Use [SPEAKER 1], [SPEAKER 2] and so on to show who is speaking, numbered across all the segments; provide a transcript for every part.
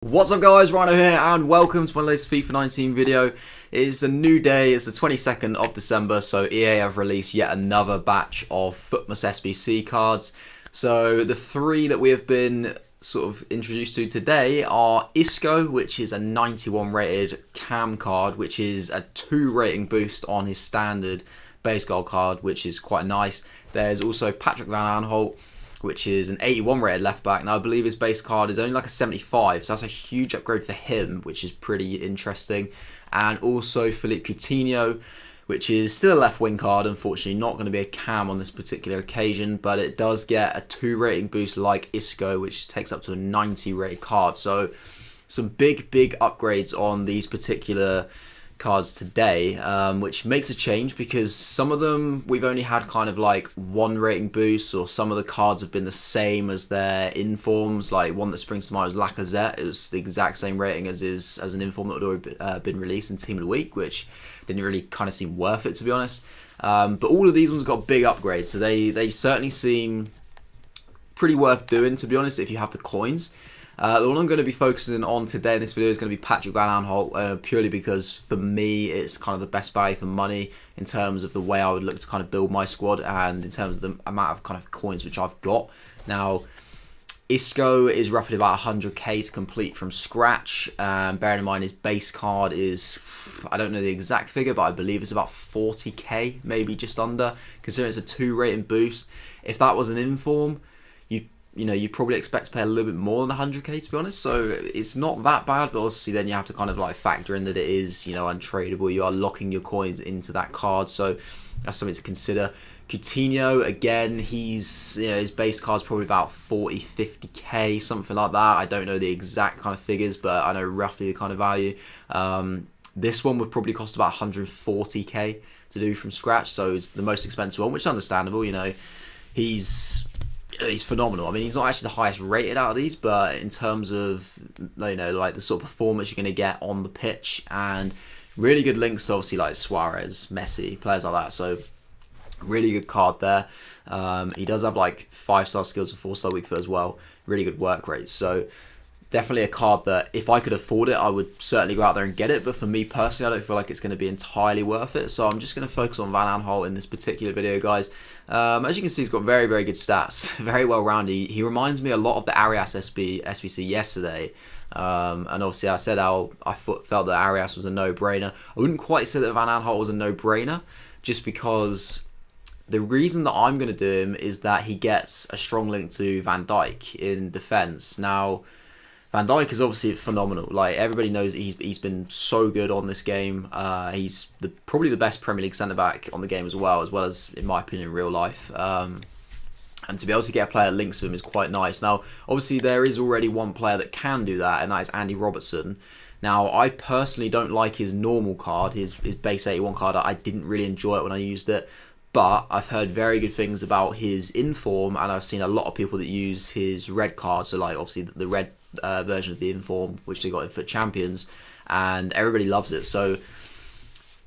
[SPEAKER 1] What's up guys, Rhino here and welcome to my latest FIFA 19 video. It is a new day, it's the 22nd of December, so EA have released yet another batch of FUTMAS SBC cards. So the three that we have been sort of introduced to today are Isco, which is a 91 rated cam card, which is a 2 rating boost on his standard base goal card, which is quite nice. There's also Patrick Van Aanholt, which is an 81 rated left back. Now I believe his base card is only like a 75, so that's a huge upgrade for him, which is pretty interesting. And also Coutinho, which is still a left wing card, unfortunately not going to be a cam on this particular occasion, but it does get a 2 rating boost like Isco, which takes up to a 90 rated card. So some big upgrades on these particular cards today, which makes a change because some of them we've only had kind of like 1 rating boosts, or some of the cards have been the same as their informs. Like one that springs to mind was Lacazette. It was the exact same rating as an inform that had already been released in Team of the Week, which didn't really kind of seem worth it, to be honest. But all of these ones got big upgrades, so they certainly seem pretty worth doing, to be honest, if you have the coins. The one I'm going to be focusing on today in this video is going to be Patrick Van Aanholt, purely because for me it's kind of the best value for money in terms of the way I would look to kind of build my squad and in terms of the amount of kind of coins which I've got. Now, Isco is roughly about 100k to complete from scratch, bearing in mind his base card is, I don't know the exact figure, but I believe it's about 40k, maybe just under, considering it's a 2 rating boost. If that was an inform, you probably expect to pay a little bit more than 100k, to be honest, so it's not that bad. But obviously then you have to kind of like factor in that it is, untradeable. You are locking your coins into that card, so that's something to consider. Coutinho, again, his base card's probably about 40-50k, something like that. I don't know the exact kind of figures, but I know roughly the kind of value. This one would probably cost about 140k to do from scratch, so it's the most expensive one, which is understandable. He's phenomenal. I mean, he's not actually the highest rated out of these, but in terms of like the sort of performance you're going to get on the pitch, and really good links to obviously like Suarez, Messi, players like that. So really good card there. He does have like 5-star skills and 4-star weak foot as well. Really good work rates. So definitely a card that if I could afford it, I would certainly go out there and get it. But for me personally, I don't feel like it's going to be entirely worth it. So I'm just going to focus on Van Aanholt in this particular video, guys. As you can see, he's got very good stats, very well rounded. He reminds me a lot of the Arias SBC yesterday. And obviously I said how I felt that Arias was a no-brainer. I wouldn't quite say that Van Aanholt was a no-brainer, just because the reason that I'm going to do him is that he gets a strong link to Van Dijk in defence. Now, Van Dijk is obviously phenomenal. Like, everybody knows that he's been so good on this game. He's probably the best Premier League centre-back on the game as well as, in my opinion, in real life. And to be able to get a player that links to him is quite nice. Now, obviously, there is already one player that can do that, and that is Andy Robertson. Now, I personally don't like his normal card, his base 81 card. I didn't really enjoy it when I used it. But I've heard very good things about his inform, and I've seen a lot of people that use his red card. So, like, obviously, the red version of the inform, which they got in FUT Champions, and everybody loves it. So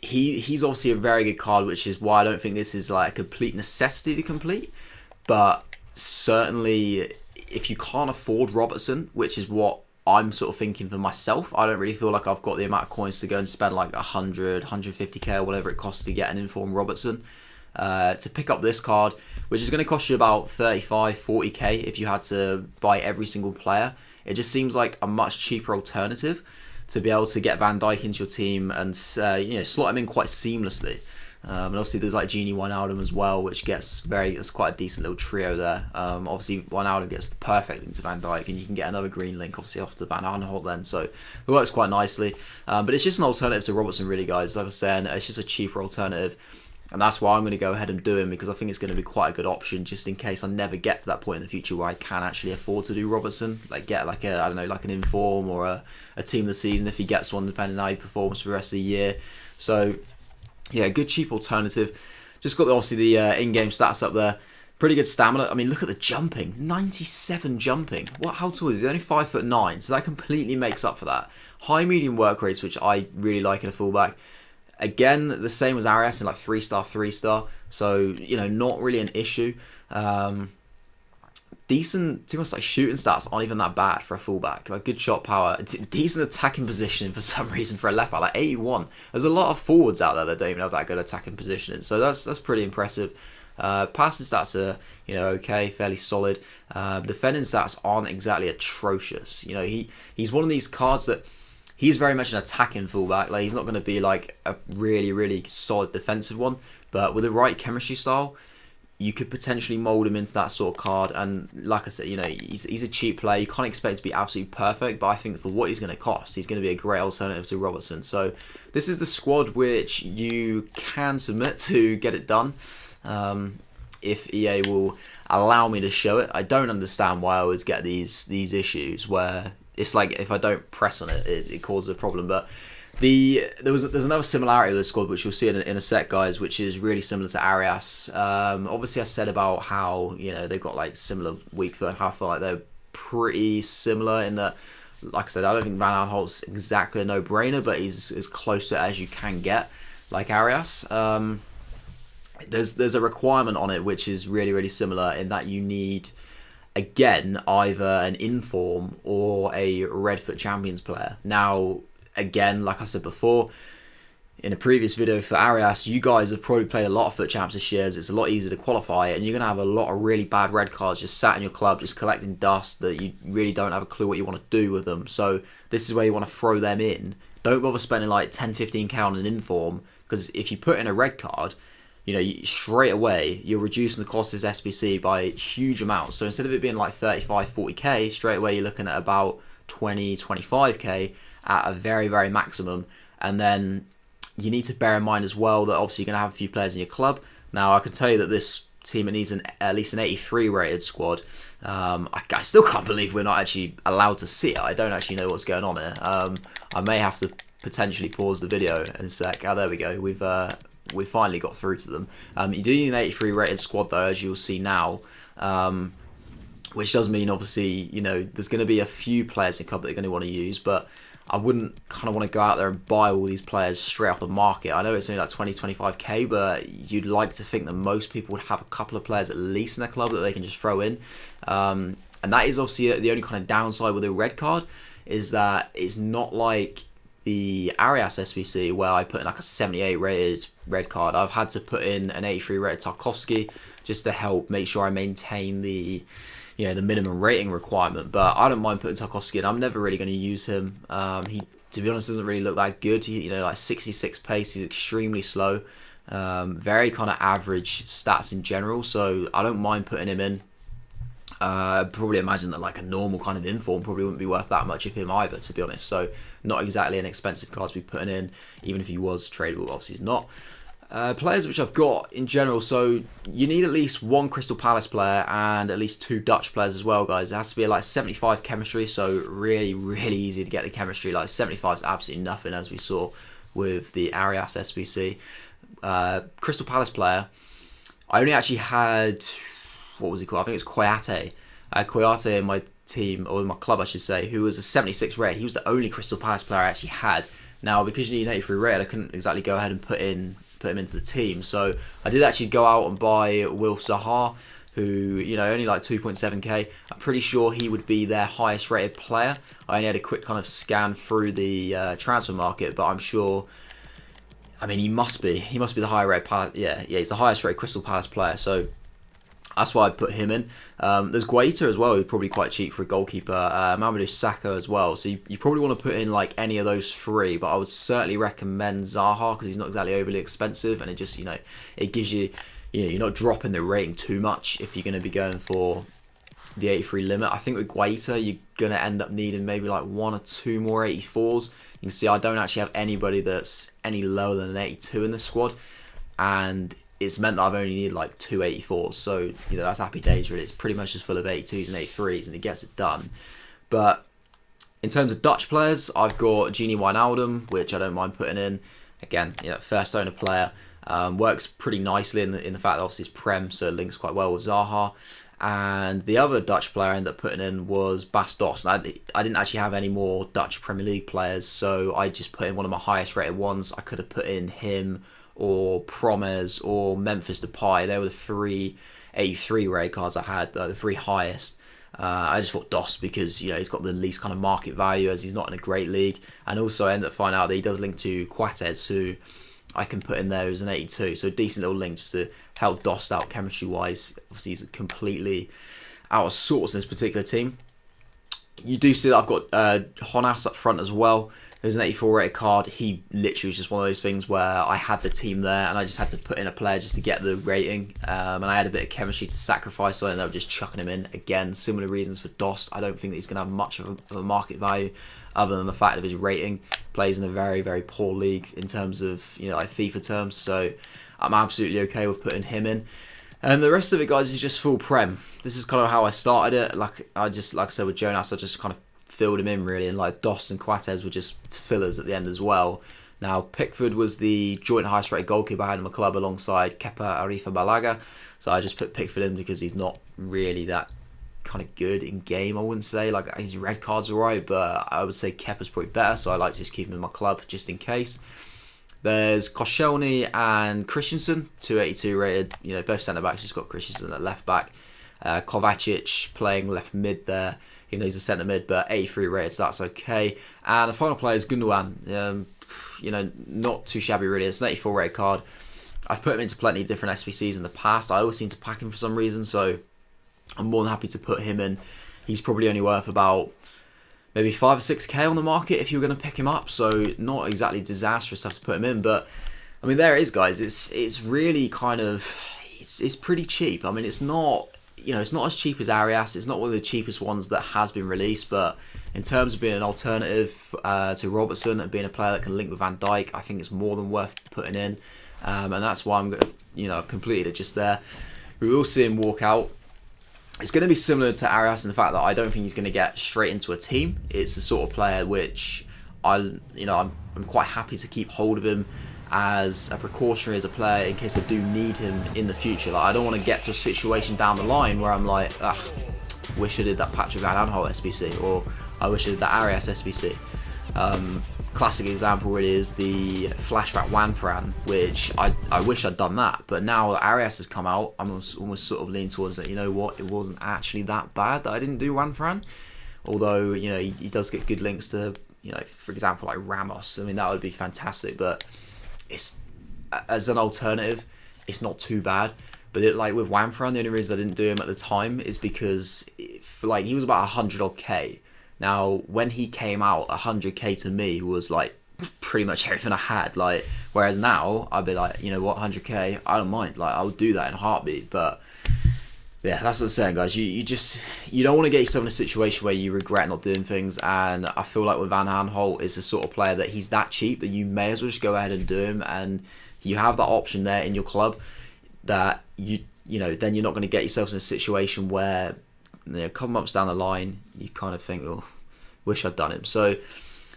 [SPEAKER 1] he's obviously a very good card, which is why I don't think this is like a complete necessity to complete. But certainly, if you can't afford Robertson, which is what I'm sort of thinking for myself, I don't really feel like I've got the amount of coins to go and spend like 100, 150k or whatever it costs to get an inform Robertson. To pick up this card, which is going to cost you about 35, 40k if you had to buy every single player. It just seems like a much cheaper alternative to be able to get Van Dijk into your team and slot him in quite seamlessly. And obviously there's like Genie Wijnaldum as well, which it's quite a decent little trio there. Obviously Wijnaldum gets the perfect link to Van Dijk, and you can get another green link obviously off to Van Aanholt then, so it works quite nicely. But it's just an alternative to Robertson, really, guys. Like I was saying, it's just a cheaper alternative. And that's why I'm going to go ahead and do him, because I think it's going to be quite a good option, just in case I never get to that point in the future where I can actually afford to do Robertson. Like, get like like an inform or a team of the season if he gets one, depending on how he performs for the rest of the year. So yeah, a good cheap alternative. Just got obviously the in-game stats up there. Pretty good stamina. I mean, look at the jumping. 97 jumping. How tall is he? He's only 5'9", so that completely makes up for that. High medium work rates, which I really like in a fullback. Again, the same as Arias in like 3-star, 3-star. So, not really an issue. decent, to be honest, like shooting stats aren't even that bad for a fullback. Like good shot power, decent attacking positioning for some reason for a left back, like 81. There's a lot of forwards out there that don't even have that good attacking positioning, so that's pretty impressive. Passing stats are, you know, okay, fairly solid. Defending stats aren't exactly atrocious. You know, he's one of these cards that he's very much an attacking fullback. Like he's not going to be like a really solid defensive one, but with the right chemistry style, you could potentially mould him into that sort of card. And like I said, you know, he's a cheap player. You can't expect him to be absolutely perfect, but I think for what he's going to cost, he's going to be a great alternative to Robertson. So this is the squad which you can submit to get it done. If EA will allow me to show it. I don't understand why I always get these issues where it's like if I don't press on it, it causes a problem. But there's another similarity with the squad which you'll see in a sec, guys, which is really similar to Arias. Obviously I said about how, you know, they've got like similar weak foot, how I feel like they're pretty similar in that, like I said, I don't think Van Aanholt's exactly a no-brainer, but he's as close to it as you can get, like Arias. There's a requirement on it which is really similar in that you need, again, either an inform or a Red Foot Champions player. Now, again, like I said before, in a previous video for Arias, you guys have probably played a lot of Foot Champs this year. It's a lot easier to qualify, and you're going to have a lot of really bad red cards just sat in your club, just collecting dust that you really don't have a clue what you want to do with them. So this is where you want to throw them in. Don't bother spending like 10-15k on an inform, because if you put in a red card, you know, straight away, you're reducing the cost of this SBC by huge amounts. So instead of it being like 35-40k, straight away you're looking at about 20-25k at a very maximum. And then you need to bear in mind as well that obviously you're going to have a few players in your club. Now, I can tell you that this team, it needs at least an 83 rated squad. I still can't believe we're not actually allowed to see it. I don't actually know what's going on here. I may have to potentially pause the video in a sec. Oh, there we go. We finally got through to them. You do need an 83 rated squad though, as you'll see now, which does mean obviously, you know, there's going to be a few players in club that they're going to want to use, but I wouldn't kind of want to go out there and buy all these players straight off the market. I know it's only like 20-25k, but you'd like to think that most people would have a couple of players at least in their club that they can just throw in. And that is obviously the only kind of downside with a red card, is that it's not like the Arias SBC where I put in like a 78 rated red card. I've had to put in an 83 rated Tarkovsky just to help make sure I maintain the, you know, the minimum rating requirement. But I don't mind putting Tarkovsky in. I'm never really going to use him. He, to be honest, doesn't really look that good. He, you know, like 66 pace. He's extremely slow. Very kind of average stats in general. So I don't mind putting him in. Probably imagine that like a normal kind of inform probably wouldn't be worth that much of him either, to be honest. So not exactly an expensive card to be putting in, even if he was tradable. Obviously he's not. Players which I've got in general, so you need at least one Crystal Palace player and at least 2 Dutch players as well, guys. It has to be like 75 chemistry, so really easy to get the chemistry. Like 75 is absolutely nothing, as we saw with the Arias SBC. Crystal Palace player, I only actually had, what was he called? I think it was Koyate. I had Koyate in my team, or in my club I should say, who was a 76 rated. He was the only Crystal Palace player I actually had. Now, because you need an 83 rated, I couldn't exactly go ahead and put him into the team. So I did actually go out and buy Wilf Zaha, who, you know, only like 2.7k. I'm pretty sure he would be their highest rated player. I only had a quick kind of scan through the transfer market, but I'm sure, I mean, he must be the higher rated Palace. Yeah, he's the highest rated Crystal Palace player. So that's why I put him in. There's Guaita as well, who's probably quite cheap for a goalkeeper. Mamadou Sakho as well. So you probably want to put in like any of those 3, but I would certainly recommend Zaha because he's not exactly overly expensive, and it just, you know, it gives you, you know, you're not dropping the rating too much if you're going to be going for the 83 limit. I think with Guaita, you're going to end up needing maybe like 1 or 2 more 84s. You can see I don't actually have anybody that's any lower than an 82 in this squad, and it's meant that I've only needed like 2 84s, so, you know, that's happy days really. It's pretty much just full of 82s and 83s, and it gets it done. But in terms of Dutch players, I've got Gini Wijnaldum, which I don't mind putting in. Again, you know, first owner player. Works pretty nicely in the fact that obviously it's Prem, so it links quite well with Zaha. And the other Dutch player I ended up putting in was Bas Dost. I didn't actually have any more Dutch Premier League players, so I just put in one of my highest rated ones. I could have put in him or Promes or Memphis Depay. They were the 3 83 rare cards I had, the 3 highest. I just thought Dost because, you know, he's got the least kind of market value as he's not in a great league. And also I ended up finding out that he does link to Quatez, who I can put in there as an 82. So decent little link just to help Dost out chemistry-wise. Obviously he's completely out of sorts in this particular team. You do see that I've got Honas up front as well. There's an 84 rated card. He literally was just one of those things where I had the team there and I just had to put in a player just to get the rating. And I had a bit of chemistry to sacrifice, so I ended up just chucking him in. Again, similar reasons for Dost. I don't think that he's going to have much of a market value other than the fact of his rating. Plays in a very, very poor league in terms of, you know, like FIFA terms. So I'm absolutely okay with putting him in. And the rest of it, guys, is just full prem. This is kind of how I started it. Like I said with Jonas, I just kind of filled him in really, and like Dost and Quatez were just fillers at the end as well. Now Pickford was the joint highest rated goalkeeper I had in my club alongside Kepa Arrizabalaga, so I just put Pickford in because he's not really that kind of good in game. I wouldn't say, like, his red cards are right, but I would say Kepa's probably better, so I like to just keep him in my club just in case. There's Koscielny and Christensen, 282 rated, you know, both centre backs. Just got Christensen at left back, Kovacic playing left mid there. Even though he's a centre mid, but 83 rated, so that's okay. And the final player is Gundogan. You know, not too shabby really. It's an 84 rated card. I've put him into plenty of different SBCs in the past. I always seem to pack him for some reason, so I'm more than happy to put him in. He's probably only worth about maybe 5 or 6k on the market if you were going to pick him up, so not exactly disastrous to have to put him in. But I mean, there it is, guys. It's really kind of it's pretty cheap. I mean, it's not. You know, it's not as cheap as Arias. It's not one of the cheapest ones that has been released, but in terms of being an alternative to Robertson and being a player that can link with Van Dijk, I think it's more than worth putting in, and that's why I'm going to, you know, I've completed it just there. We will see him walk out. It's going to be similar to Arias in the fact that I don't think he's going to get straight into a team. It's the sort of player which I'm quite happy to keep hold of him as a precautionary as a player in case I do need him in the future. Like, I don't want to get to a situation down the line where I'm like, wish I did that Patrick Van Aanholt SBC, or I wish I did that Arias SBC. Classic example really is the flashback Juan Fran, which I wish I'd done that, but now that Arias has come out, I'm almost sort of leaning towards that. You know what, it wasn't actually that bad that I didn't do Juan Fran, although, you know, he does get good links to, you know, for example, like Ramos. I mean, that would be fantastic, but it's, as an alternative, it's not too bad. But like with Wanfran, the only reason I didn't do him at the time is because like he was about 100 odd K. Now when he came out, 100k to me was like pretty much everything I had. Like, whereas now I'd be like, you know what, 100k, I don't mind. Like, I would do that in a heartbeat. But yeah, that's what I'm saying, guys. You don't want to get yourself in a situation where you regret not doing things. And I feel like with Van Aanholt is the sort of player that he's that cheap that you may as well just go ahead and do him, and you have that option there in your club that you know then you're not going to get yourself in a situation where, you know, a couple months down the line you kind of think, oh, wish I'd done him. So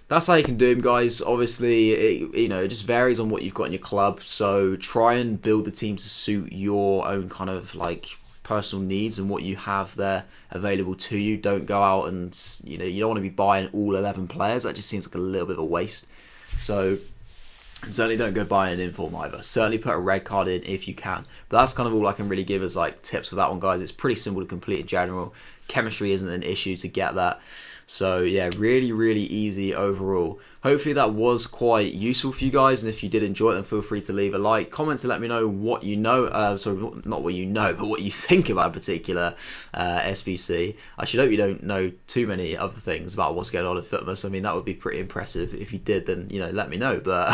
[SPEAKER 1] that's how you can do him, guys. Obviously, it just varies on what you've got in your club. So try and build the team to suit your own kind of like personal needs and what you have there available to you. Don't go out and, you don't want to be buying all 11 players. That just seems like a little bit of a waste. So certainly don't go buying an inform either. Certainly put a red card in if you can. But that's kind of all I can really give as like tips for that one, guys. It's pretty simple to complete in general. Chemistry isn't an issue to get that. So yeah, really, really easy overall. Hopefully that was quite useful for you guys, and if you did enjoy it, then feel free to leave a like, comment to let me know what you know, sorry, not what you know, but what you think about a particular SBC. I should hope you don't know too many other things about what's going on in FUTMAS. I mean, that would be pretty impressive. If you did, then, let me know, but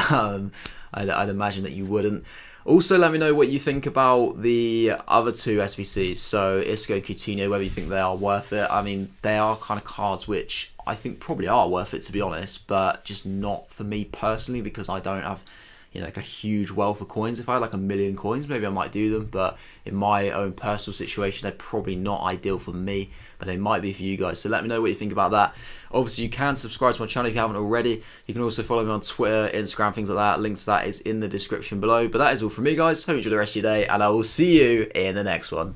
[SPEAKER 1] I'd imagine that you wouldn't. Also, let me know what you think about the other two SBCs, so Isco and Coutinho, whether you think they are worth it. I mean, they are kind of cards which I think probably are worth it, to be honest, but just not for me personally, because I don't have, like a huge wealth of coins. If I had like 1 million coins, maybe I might do them, but in my own personal situation, they're probably not ideal for me, but they might be for you guys. So let me know what you think about that. Obviously, you can subscribe to my channel if you haven't already. You can also follow me on Twitter, Instagram, things like that. Links to that is in the description below. But that is all from me, guys. Hope you enjoy the rest of your day, and I will see you in the next one.